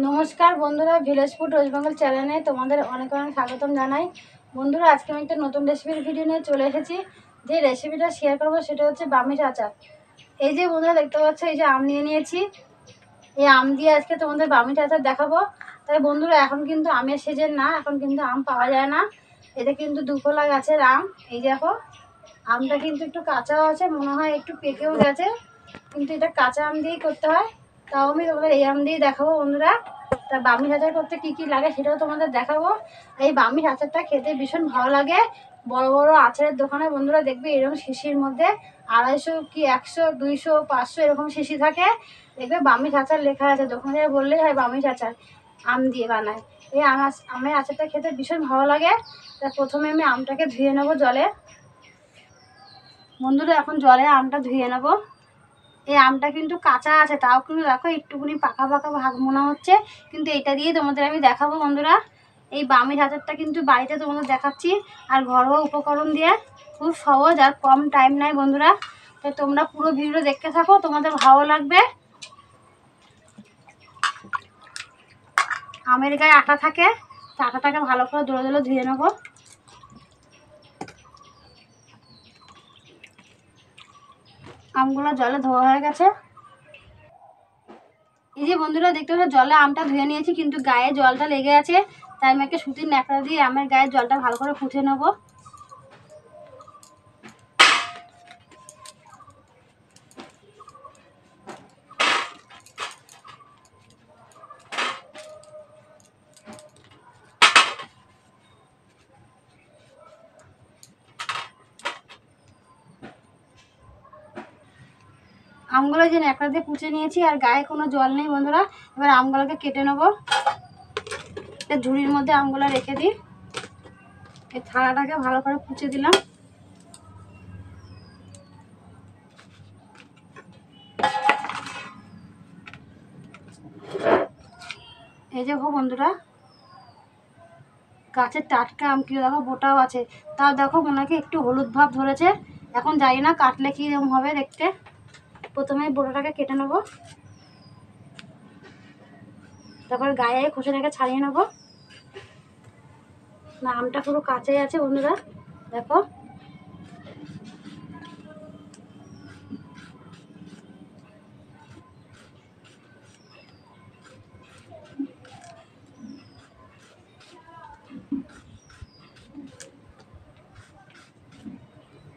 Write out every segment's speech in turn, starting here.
নমস্কার বন্ধুরা, village food waste Bengal চ্যানেলে তোমাদের অনেক অনেক স্বাগতম জানাই। বন্ধুরা, আজকে আমি একটা নতুন রেসিপির ভিডিও নিয়ে চলে এসেছি। যে রেসিপিটা শেয়ার করবো সেটা হচ্ছে বামির আচার। এই যে বন্ধুরা দেখতে পাচ্ছ, এই যে আম নিয়ে নিয়েছি। এই আম দিয়ে আজকে তোমাদের বামির আচার দেখাবো। তাই বন্ধুরা, এখন কিন্তু আমের সিজন না, এখন কিন্তু আম পাওয়া যায় না। এটা কিন্তু দুফলা গাছের আম। এই দেখো, আমটা কিন্তু একটু কাঁচাও আছে, মনে হয় একটু পেকেও গেছে, কিন্তু এটা কাঁচা আম দিয়েই করতে হয়। তাও আমি তোমাদের এই আম দিয়ে দেখাবো বন্ধুরা। তা বামির আচার করতে কি কি লাগে সেটাও তোমাদের দেখাবো। এই বামির আচারটা খেতে ভীষণ ভালো লাগে। বড় বড় আচারের দোকানে বন্ধুরা দেখবে এরকম শিশির মধ্যে 250 কি 100 200 500 এরকম শিশি থাকে। দেখবে বামির আচার লেখা আছে, দোকানে বললেই হয় বামির আচার আম দিয়ে বানায়। এই আমের আচারটা খেতে ভীষণ ভালো লাগে। তা প্রথমে আমি আমটাকে ধুয়ে নেবো জলে। বন্ধুরা, এখন জলে আমটা ধুয়ে নেবো। এই আমটা কিন্তু কাঁচা আছে, তাও কিন্তু দেখো একটুখানি পাকা পাকা ভাগ মনে হচ্ছে, কিন্তু এটা দিয়ে তোমাদের আমি দেখাবো বন্ধুরা। এই বামির আচারটা কিন্তু বাড়িতে তোমাদের দেখাচ্ছি, আর ঘরোয়া উপকরণ দিয়ে খুব সহজ আর কম টাইম নেয় বন্ধুরা। তাই তোমরা পুরো ভিডিও দেখতে থাকো, তোমাদের ভালো লাগবে। আমের গায়ে আটা থাকে, আটাটাকে ভালো করে দোলে দোলে ধুয়ে নেবো। আমগুলো জলে ধোয়া হয়ে গেছে। এই যে বন্ধুরা দেখতে পাচ্ছ, জলে আমটা ধুয়ে নিয়েছি, কিন্তু গায়ে জলটা লেগে আছে। তাই আমি একটা সুতির ন্যাকড়া দিয়ে আমের গায়ে জলটা ভালো করে পুঁছে নেব। আমগুলো যে ন্যাকড়া দিয়ে পুঁছে নিয়েছি, আর গায়ে কোনো জল নেই বন্ধুরা। এবার আমগুলোকে কেটে নেব। ঝুড়ির মধ্যে আমগুলো রেখে দিই। এই থালাটাকে ভালো করে পুঁছে দিলাম। এই যে বন্ধুরা, গাছের টাটকা আম, কি দেখো বোটাও আছে, তাও দেখো মনে হয় একটু হলুদ ভাব ধরেছে। এখন জানি না কাটলে কি এরকম হবে দেখতে। প্রথমে বোটাটাকে কেটে নেব, তারপর গায়ে খোসাটাকে ছাড়িয়ে নেব। না, আমটা পুরো কাঁচাই আছে বন্ধুরা, দেখো।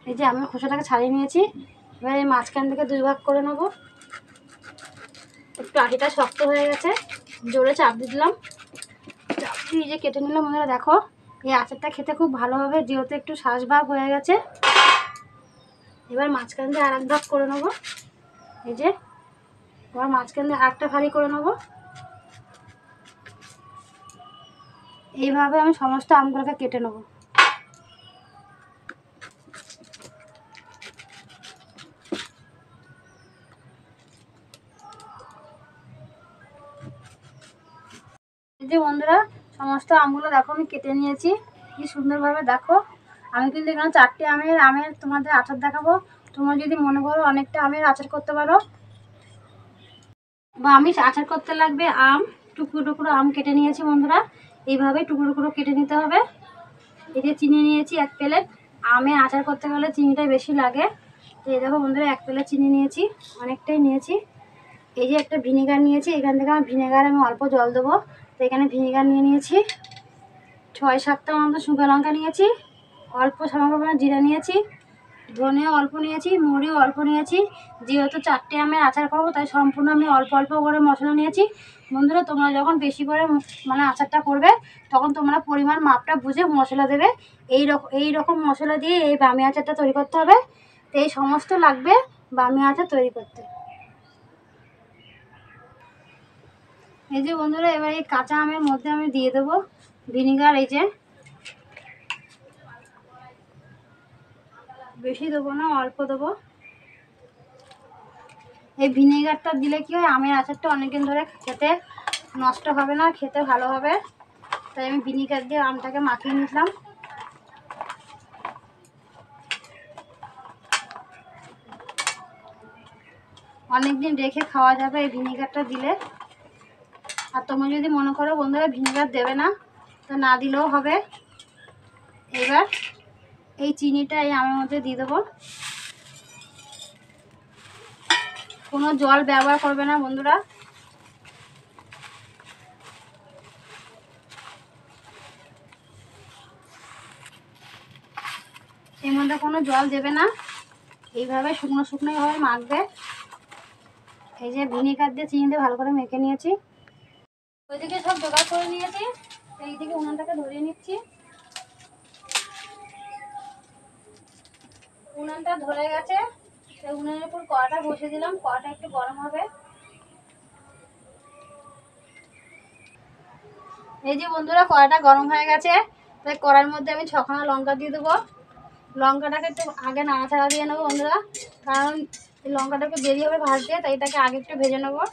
এই যে আমি খোসাটাকে ছাড়িয়ে নিয়েছি। এবার এই মাঝখান থেকে 2 ভাগ করে নেব। একটু আটিটা শক্ত হয়ে গেছে, জোরে চাপ দিয়ে দিলাম। চাপ দিয়ে যে কেটে নিলাম বন্ধুরা, দেখো এই আচারটা খেতে খুব ভালো হবে, যেহেতু একটু শ্বাস ভাগ হয়ে গেছে। এবার মাঝখান দিয়ে আর 1 ভাগ করে নেব। এই যে এবার মাঝখান দিয়ে আরেকটা ভারী করে নেব। এইভাবে আমি সমস্ত আমগুলোকে কেটে নেব। এই যে বন্ধুরা, সমস্ত আমগুলো দেখো আমি কেটে নিয়েছি কি সুন্দরভাবে। দেখো আমি কিন্তু এখানে 4টে আমের তোমাদের আচার দেখাবো। তোমরা যদি মনে করো অনেকটা আমের আচার করতে পারো, বা আমি আচার করতে লাগবে আম, টুকরো টুকরো আম কেটে নিয়েছি বন্ধুরা। এইভাবে টুকরো টুকরো কেটে নিতে হবে। এই যে চিনি নিয়েছি 1 প্লেট। আমে আচার করতে গেলে চিনিটা বেশি লাগে। এই দেখো বন্ধুরা, 1 প্লেট চিনি নিয়েছি, অনেকটাই নিয়েছি। এই যে একটা ভিনেগার নিয়েছি, এখান থেকে আমি ভিনেগার আমি অল্প জল দেবো। তো এখানে ভিনেগার নিয়ে নিয়েছি। 6-7টা মতো শুকনো লঙ্কা নিয়েছি, অল্প সামান্য পরিমাণে জিরা নিয়েছি, ধনেও অল্প নিয়েছি, মরিও অল্প নিয়েছি। যেহেতু 4টে আমের আচার করবো, তাই সম্পূর্ণ আমি অল্প অল্প করে মশলা নিয়েছি। বন্ধুরা, তোমরা যখন বেশি করে মানে আচারটা করবে, তখন তোমরা পরিমাণ মাপটা বুঝে মশলা দেবে। এই রকম মশলা দিয়ে এই বামি আচারটা তৈরি করতে হবে। তো এই সমস্ত লাগবে বামি আচার তৈরি করতে। এই যে বন্ধুরা, এবার এই কাঁচা আমের মধ্যে আমি দিয়ে দেবো ভিনিগার। এই যে বেশি দেবো না, অল্প দেবো। এই ভিনেগারটা দিলে কি হয়, আমের আচারটা অনেকদিন ধরে খেতে নষ্ট হবে না, খেতে ভালো হবে। তাই আমি ভিনেগার দিয়ে আমটাকে মাখিয়ে নিলাম। অনেকদিন রেখে খাওয়া যাবে এই ভিনেগারটা দিলে। আর তোমরা যদি মনে করো বন্ধুরা ভিনেগার দেবে না, তো না দিলেও হবে। এবার এই চিনিটা এই আমের মধ্যে দিয়ে দেবো। কোনো জল ব্যবহার করবে না বন্ধুরা। এর মধ্যে কোনো জল দেবে না, এইভাবে শুকনো শুকনোভাবে মাখবে। এই যে ভিনেগার দিয়ে চিনি দিয়ে ভালো করে মেখে নিয়েছি। ওইদিকে সব জোগাড় করে নিয়েছি, এইদিকে উনুনটাকে ধরিয়ে নিচ্ছি। উনুনটা ধরে গেছে, উনুনের উপর কড়াটা বসিয়ে দিলাম। কড়াটা একটু গরম হবে। এই যে বন্ধুরা কড়াটা গরম হয়ে গেছে, তাই কড়ার মধ্যে আমি 6খানা লঙ্কা দিয়ে দেবো। লঙ্কাটাকে একটু আগে নাড়াচাড়া দিয়ে নেবো বন্ধুরা, কারণ এই লঙ্কাটাকে দেরি হবে ভাজতে, তাই এটাকে আগে একটু ভেজে নেবো।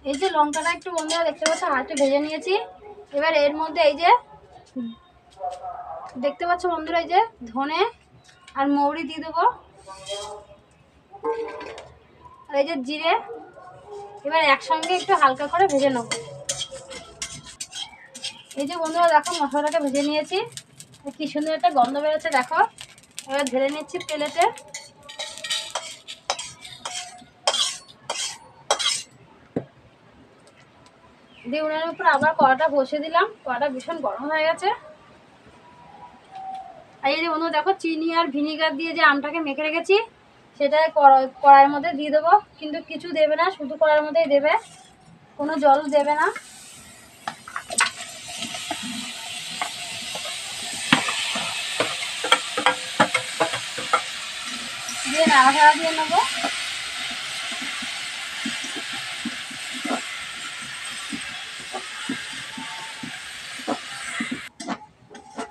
এই যে লঙ্কাটা একটু বন্ধুরা দেখতে পাচ্ছ হাতে ভেজে নিয়েছি। এবার এর মধ্যে এই যে দেখতে পাচ্ছ বন্ধুরা, এই যে ধনে আর মৌরি দিয়ে দেবো, আর এই যে জিরে। এবার একসঙ্গে একটু হালকা করে ভেজে নেব। এই যে বন্ধুরা দেখো মশলাটাকে ভেজে নিয়েছি, কি সুন্দর একটা গন্ধ বেরোচ্ছে দেখো। এবার ঢেলে নিচ্ছি প্লেটে। দিয়ে উনুনের উপর আবার কড়াটা বসিয়ে দিলাম। কড়াটা ভীষণ গরম হয়ে গেছে। আর এই যে বন্ধু দেখো চিনি আর ভিনিগার দিয়ে যে আমটাকে মেখে রেখেছি, সেটা কড়াইয়ের মধ্যে দিয়ে দেবো। কিন্তু কিছু দেবে না, শুধু কড়াইয়ের মধ্যেই দেবে, কোনো জল দেবে না। দিয়ে নাড়াচাড়া দিয়ে নেবো।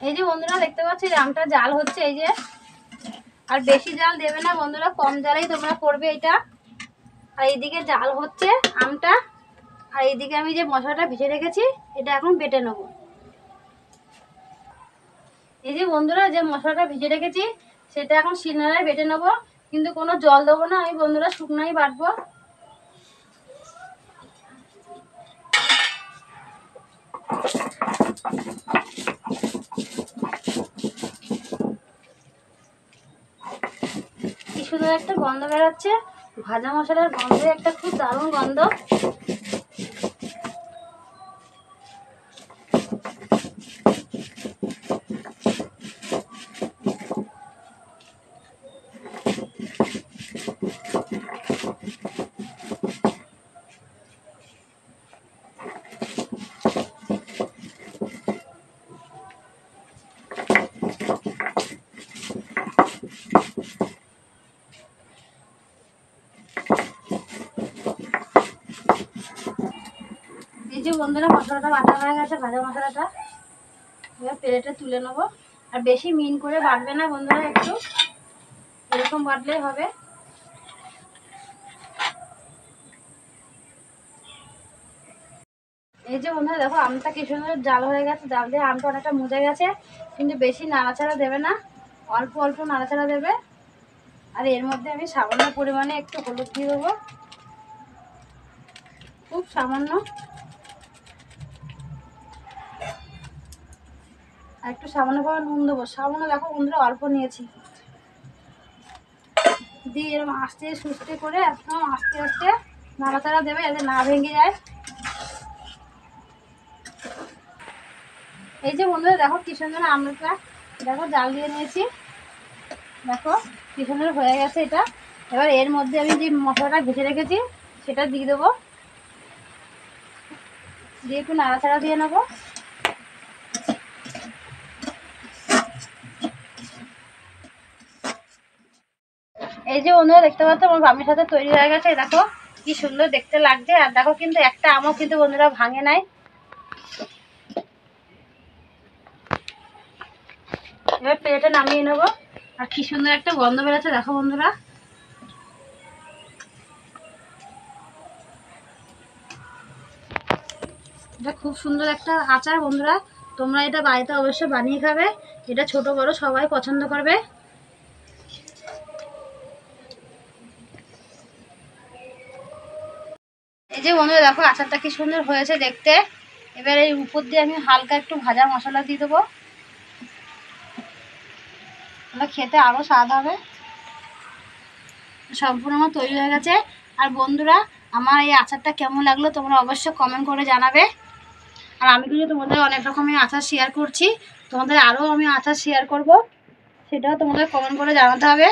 এই যে বন্ধুরা দেখতে পাচ্ছি আমটা জাল হচ্ছে, এই যে। আর বেশি জাল দেবে না বন্ধুরা, কম জালেই তোমরা করবে এটা। আর এইদিকে জাল হচ্ছে আমটা, আর এইদিকে আমি যে মশলাটা ভেজে রেখেছি এটা এখন বেটে নেব। এই যে বন্ধুরা যে মশলাটা ভেজে রেখেছি সেটা এখন শিলনোড়ায় বেটে নেব। কিন্তু কোনো জল দেবো না, আমি বন্ধুরা শুকনোই বাটবো। কি সুন্দর একটা গন্ধ বেরোচ্ছে, ভাজা মশলার গন্ধ, একটা খুব দারুণ গন্ধ। এই যে বন্ধুরা মশলাটা বাটা হয়ে গেছে, ভাজা মশলাটা। এবার প্লেটে তুলে নেবো। আর বেশি মিন করে বাটবে না বন্ধুরা, একটু এরকম বাটলেই হবে। এই যে বন্ধুরা দেখো আমটা কি সুন্দর জাল হয়ে গেছে, জাল দিয়ে আমটা অনেকটা মুজে গেছে। কিন্তু বেশি নাড়াচাড়া দেবে না, অল্প অল্প নাড়াচাড়া দেবে। আর এর মধ্যে আমি সামান্য পরিমাণে একটু হলুদ দিয়ে দেবো, খুব সামান্য। আর একটু সামান্য করে নুন দেবো, সামান্য দেখো বন্ধুরা অল্প নিয়েছি। দিয়ে এরকম আস্তে সুস্তে করে একদম আস্তে আস্তে নাড়াচাড়া দেবে যাতে না ভেঙে যায়। এই যে বন্ধুরা দেখো কি সুন্দর আমটা দেখো জাল দিয়ে নিয়েছি, দেখো কি সুন্দর হয়ে গেছে এটা। এবার এর মধ্যে আমি যে মশলাটা ভেজে রেখেছি সেটা দিয়ে দেবো, দিয়ে একটু নাড়াচাড়া দিয়ে নেবো। এই যে বন্ধুরা দেখতে পাচ্ছ আমার বামির সাথে তৈরি হয়ে গেছে, দেখো কি সুন্দর দেখতে লাগছে। আর দেখো কিন্তু একটা আমও কিন্তু বন্ধুরা ভাঙে নাই। এবার প্লেটে নামিয়ে নেবো। আর কি সুন্দর একটা গন্ধ বেরোচ্ছে দেখো বন্ধুরা। এটা খুব সুন্দর একটা আচার বন্ধুরা, তোমরা এটা বাড়িতে অবশ্যই বানিয়ে খাবে। এটা ছোট বড় সবাই পছন্দ করবে। এই যে বন্ধুরা দেখো আচারটা কি সুন্দর হয়েছে দেখতে। এবার এই উপর দিয়ে আমি হালকা একটু ভাজা মশলা দিয়ে দেবো, তাহলে খেতে আরও স্বাদ হবে। সম্পূর্ণ আমার তৈরি হয়ে গেছে। আর বন্ধুরা আমার এই আচারটা কেমন লাগলো তোমরা অবশ্যই কমেন্ট করে জানাবে। আর আমি কিন্তু তোমাদের অনেক রকমের আচার শেয়ার করছি, তোমাদের আরও আমি আচার শেয়ার করব, সেটাও তোমাদের কমেন্ট করে জানাতে হবে।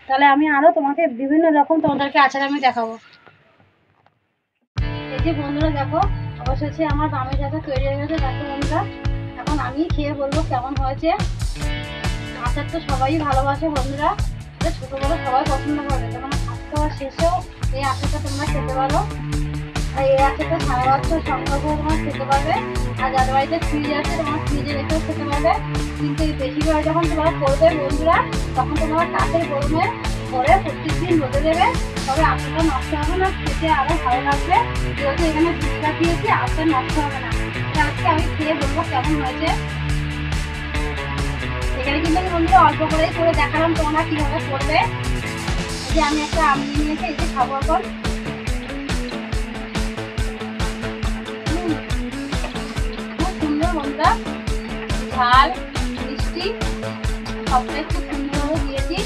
তাহলে আমি আরও তোমাকে বিভিন্ন রকম তোমাদেরকে আচার আমি দেখাবো। এই যে বন্ধুরা দেখো অবশেষে আমার বামের আচার তৈরি হয়ে গেছে দেখো বন্ধুরা। এখন আমি খেয়ে বলবো কেমন হয়েছে। আচার তো সবাই ভালোবাসে বন্ধুরা, ছোটো বড়ো সবাই পছন্দ করে। তখন ভাত খাওয়ার শেষেও এই আচারটা তোমরা খেতে পারো। আর এই আচারটা সারা বছর সংগ্রহ করে তোমরা খেতে পারবে। আর যাদের বাড়িতে ফ্রিজ আছে তোমার ফ্রিজে রেখেও খেতে পারবে। কিন্তু বেশিরভাগ যখন তোমরা করবে বন্ধুরা, তখন তোমরা কাঠের গরমে করে প্রত্যেকদিন রোদে দেবে, তবে আচারটা নষ্ট হবে না, খেতে আরও ভালো লাগবে। যেহেতু এখানে দুধটা দিয়েছি আচার নষ্ট হবে না। আজকে আমি খেয়ে বলবো কেমন হয়েছে। এখানে কিন্তু আমি বন্ধুরা অল্প করেই করে দেখালাম তোমরা কীভাবে করবে। এই যে আমি একটা আম নিয়ে নিয়েছি, এই যে খাবো এখন। খুব সুন্দর বন্ধুরা, ঝাল মিষ্টি সবটাই খুব সুন্দরভাবে দিয়েছি,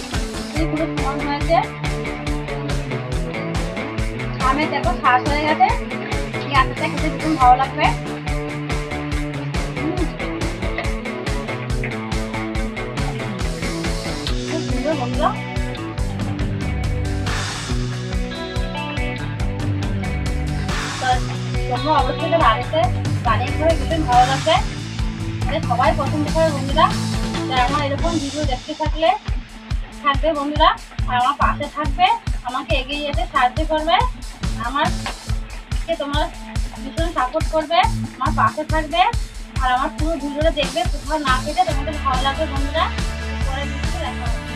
পুরো সমান হয়েছে। আমের দেখো শ্বাস হয়ে গেছে, এই আচারটা খেতে ভীষণ ভালো লাগবে। খুব সুন্দর বন্ধুরা। তোমরা অবশ্যই বাড়িতে বানিয়ে খাবে, ভীষণ ভালো লাগবে। সবাই পছন্দ করে বন্ধুরা। তাই আমার এরকম ভিডিও দেখতে থাকবে বন্ধুরা, আর আমার পাশে থাকবে, আমাকে এগিয়ে যেতে সাহায্য করবে। আমারকে তোমরা ভীষণ সাপোর্ট করবে, আমার পাশে থাকবে। আর আমার পুরো ভিডিওটা দেখবে, কোথাও না কেটে তোমাদের ভালো লাগবে বন্ধুরা। পরে ভিডিওতে দেখা হবে।